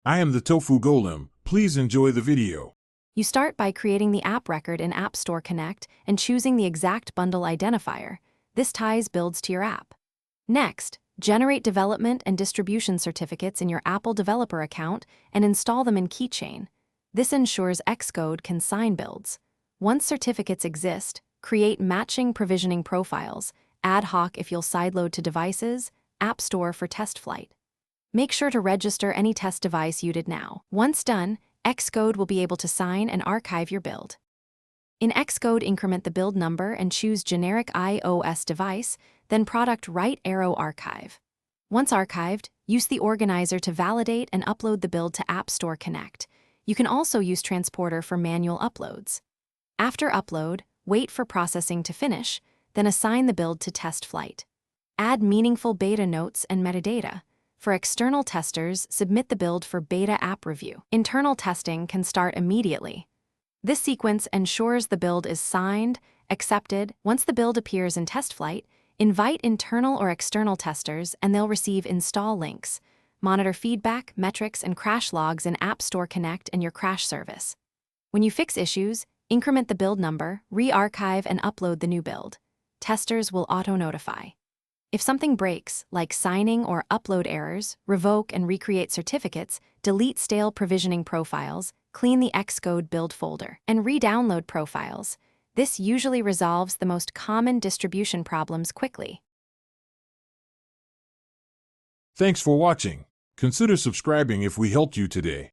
I am the Tofu Golem. Please enjoy the video. You start by creating the app record in App Store Connect and choosing the exact bundle identifier. This ties builds to your app. Next, generate development and distribution certificates in your Apple developer account and install them in Keychain. This ensures Xcode can sign builds. Once certificates exist, create matching provisioning profiles, ad hoc if you'll sideload to devices, App Store for TestFlight. Make sure to register any test device you did now. Once done, Xcode will be able to sign and archive your build. In Xcode, increment the build number and choose generic iOS device, then product right arrow archive. Once archived, use the organizer to validate and upload the build to App Store Connect. You can also use Transporter for manual uploads. After upload, wait for processing to finish, then assign the build to TestFlight. Add meaningful beta notes and metadata. For external testers, submit the build for beta app review. Internal testing can start immediately. This sequence ensures the build is signed, accepted. Once the build appears in TestFlight, invite internal or external testers and they'll receive install links. Monitor feedback, metrics, and crash logs in App Store Connect and your crash service. When you fix issues, increment the build number, re-archive, and upload the new build. Testers will auto-notify. If something breaks, like signing or upload errors, revoke and recreate certificates, delete stale provisioning profiles, clean the Xcode build folder, and re-download profiles. This usually resolves the most common distribution problems quickly. Thanks for watching. Consider subscribing if we helped you today.